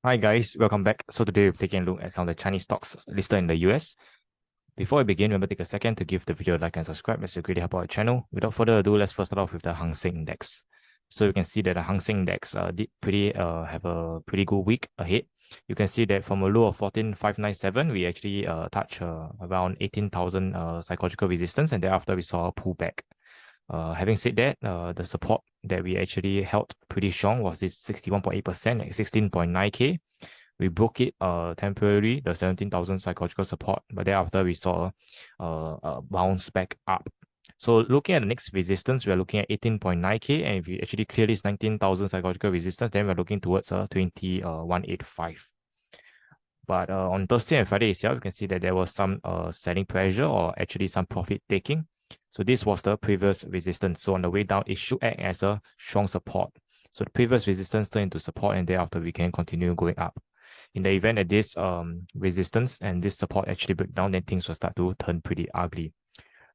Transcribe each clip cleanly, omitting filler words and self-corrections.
Hi guys, welcome back. So today we're taking a look at some of the Chinese stocks listed in the US. Before we begin, remember to take a second to give the video a like and subscribe as you greatly help our channel. Without further ado, let's first start off with the Hang Seng Index. So you can see that the Hang Seng Index did have a pretty good week ahead. You can see that from a low of 14,597, we actually touched around 18,000 psychological resistance, and thereafter we saw a pullback. Having said that, the support that we actually held pretty strong was this 61.8% at 16.9K. We broke it temporarily, the 17,000 psychological support, but thereafter we saw a bounce back up. So looking at the next resistance, we are looking at 18.9K, and if we actually clear this 19,000 psychological resistance, then we're looking towards 2185. But on Thursday and Friday itself, you can see that there was some selling pressure or actually some profit taking. So this was the previous resistance. So on the way down, it should act as a strong support. So the previous resistance turned into support, and thereafter we can continue going up. In the event that this resistance and this support actually break down, then things will start to turn pretty ugly.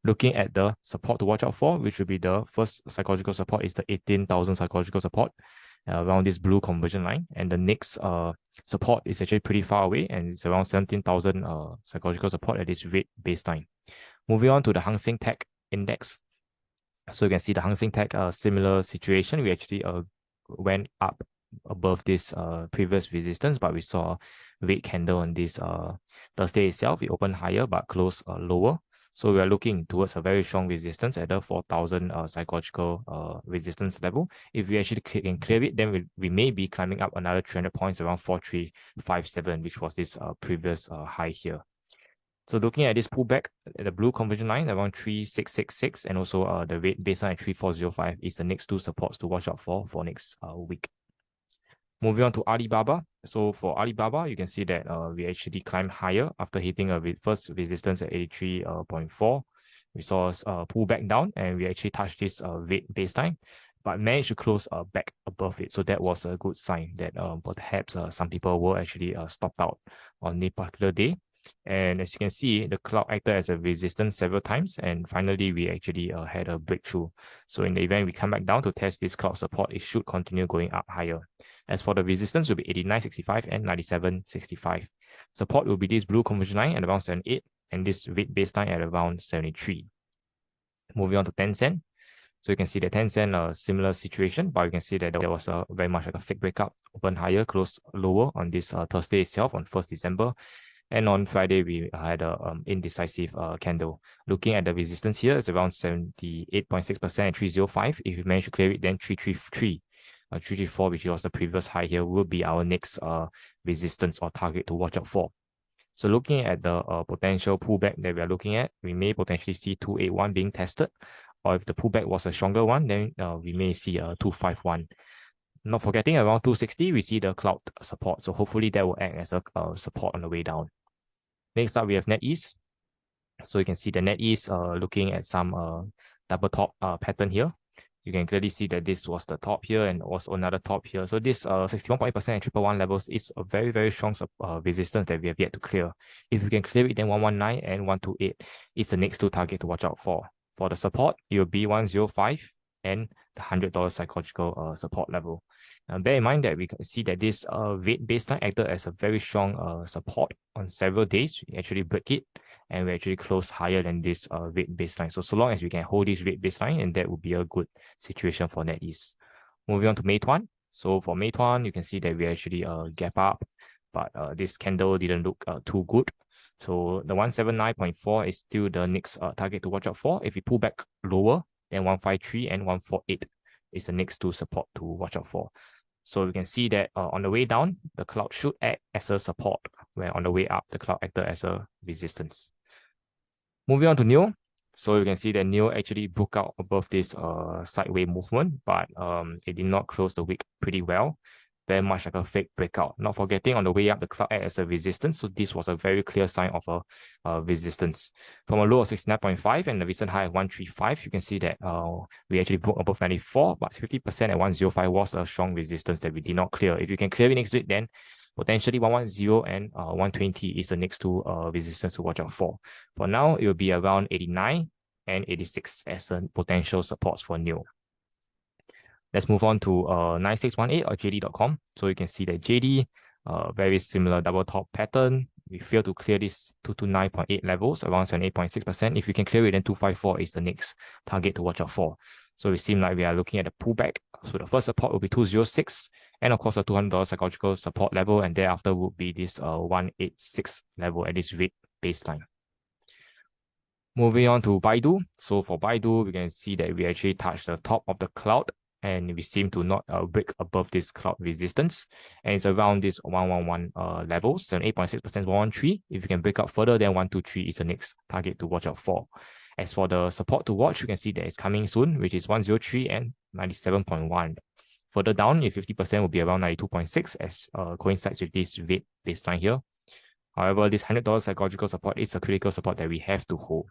Looking at the support to watch out for, which would be the first psychological support, is the 18,000 psychological support around this blue conversion line, and the next support is actually pretty far away, and it's around 17,000 psychological support at this red baseline. Moving on to the Hang Seng Tech Index. So you can see the Hang Seng Tech similar situation. We actually went up above this previous resistance, but we saw a red candle on this Thursday itself. It opened higher but closed lower. So we are looking towards a very strong resistance at the 4,000 psychological resistance level. If we actually can clear it, then we may be climbing up another 300 points around 4,357, which was this previous high here. So looking at this pullback, the blue conversion line around 3,666 and also the red baseline at 3,405 is the next two supports to watch out for next week. Moving on to Alibaba. So for Alibaba, you can see that we actually climbed higher after hitting a first resistance at 83.4. We saw us pull back down, and we actually touched this red baseline, but managed to close back above it. So that was a good sign that perhaps some people were actually stopped out on the particular day. And as you can see, the cloud acted as a resistance several times, and finally we actually had a breakthrough. So in the event we come back down to test this cloud support, it should continue going up higher. As for the resistance, will be 89.65 and 97.65. Support will be this blue conversion line at around 78, and this red baseline at around 73. Moving on to Tencent. So you can see that Tencent, similar situation, but you can see that there was very much like a fake breakup, open higher, close lower on this Thursday itself on 1st December. And on Friday, we had an indecisive candle. Looking at the resistance here, it's around 78.6% at 305. If we manage to clear it, then 333, 334, which was the previous high here, will be our next resistance or target to watch out for. So looking at the potential pullback that we are looking at, we may potentially see 281 being tested. Or if the pullback was a stronger one, then we may see 251. Not forgetting, around 260, we see the cloud support. So hopefully that will act as a support on the way down. Next up, we have NetEase. So you can see the NetEase looking at some double top pattern here. You can clearly see that this was the top here and also another top here. So this 61.8% at 111 levels is a very, very strong resistance that we have yet to clear. If we can clear it, then 119 and 128 is the next two target to watch out for. For the support, it will be 105 and the $100 psychological support level. Bear in mind that we can see that this red baseline acted as a very strong support on several days. We actually break it, and we actually close higher than this red baseline. So long as we can hold this red baseline, and that would be a good situation for NetEase. Moving on to Meituan. So for Meituan, you can see that we actually gap up, but this candle didn't look too good. So the 179.4 is still the next target to watch out for. If we pull back lower, then 153 and 148 is the next two support to watch out for. So we can see that on the way down, the cloud should act as a support, where on the way up, the cloud acted as a resistance. Moving on to NIO. So you can see that NIO actually broke out above this sideways movement, but it did not close the week pretty well. Very much like a fake breakout. Not forgetting, on the way up, the cloud acted as a resistance. So this was a very clear sign of a resistance. From a low of 69.5 and the recent high of 135, you can see that we actually broke above 94, but 50% at 105 was a strong resistance that we did not clear. If you can clear it next week, then potentially 110 and 120 is the next two resistance to watch out for. For now, it will be around 89 and 86 as a potential supports for NIO. Let's move on to 9618 or JD.com. So you can see that JD Very similar double top pattern. We fail to clear this 229.8 levels, around 78.6%. If we can clear it, then 254 is the next target to watch out for. So it seems like we are looking at a pullback. So the first support will be 206, and of course the $200 psychological support level, and thereafter would be this 186 level at this rate baseline. Moving on to Baidu. So for Baidu, we can see that we actually touched the top of the cloud, and we seem to not break above this cloud resistance, and it's around this 111 level, 78.6%, 113. If you can break up further, then 123 is the next target to watch out for. As for the support to watch, you can see that it's coming soon, which is 103 and 97.1. Further down, if 50% will be around 92.6, as coincides with this rate baseline here. However, this $100 psychological support is a critical support that we have to hold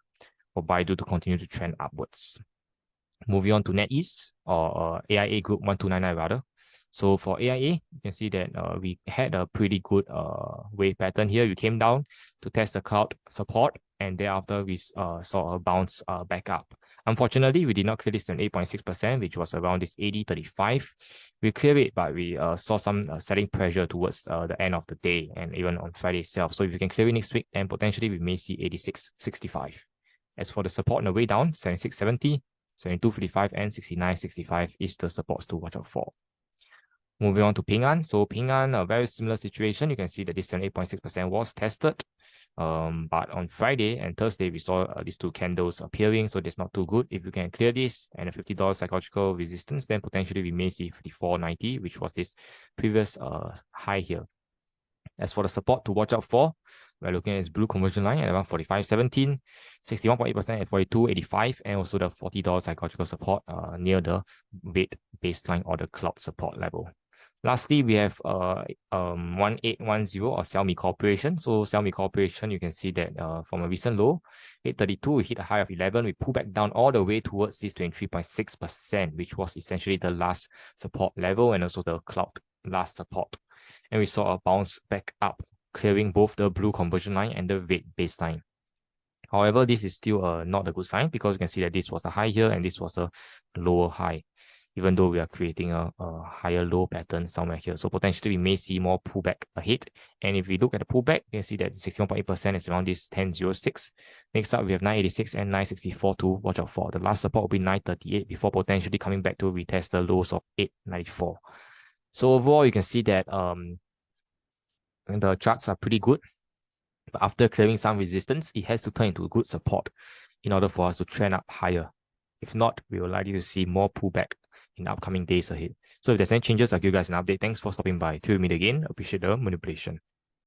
for Baidu to continue to trend upwards. Moving on to NetEase, or AIA Group 1299 rather. So for AIA, you can see that we had a pretty good wave pattern here. We came down to test the cloud support, and thereafter we saw a bounce back up. Unfortunately, we did not clear this 8.6%, which was around this 80.35. We cleared it, but we saw some selling pressure towards the end of the day and even on Friday itself. So if you can clear it next week, then potentially we may see 86.65. As for the support on the way down, 76.70, 72.55, and 69.65 is the supports to watch out for. Moving on to PingAn. So PingAn, a very similar situation. You can see that this 78.6% was tested. But on Friday and Thursday, we saw these two candles appearing. So that's not too good. If you can clear this and a $50 psychological resistance, then potentially we may see 54.90, which was this previous high here. As for the support to watch out for, we're looking at this blue conversion line at around 45.17, 61.8% at 42.85, and also the $40 psychological support near the rate baseline or the cloud support level. Lastly, we have 1810 or Xiaomi Corporation. So Xiaomi Corporation, you can see that from a recent low, 832, we hit a high of 11. We pull back down all the way towards this 23.6%, which was essentially the last support level and also the cloud last support. And we saw a bounce back up, clearing both the blue conversion line and the red baseline. However, this is still not a good sign, because you can see that this was a high here and this was a lower high, even though we are creating a higher low pattern somewhere here. So potentially we may see more pullback ahead. And if we look at the pullback, you can see that 61.8% is around this 10.06. Next up, we have 986 and 964 to watch out for. The last support will be 938 before potentially coming back to retest the lows of 894. So overall, you can see that the charts are pretty good. But after clearing some resistance, it has to turn into good support in order for us to trend up higher. If not, we will likely to see more pullback in upcoming days ahead. So if there's any changes, I'll give you guys an update. Thanks for stopping by. Till we meet again, appreciate the manipulation.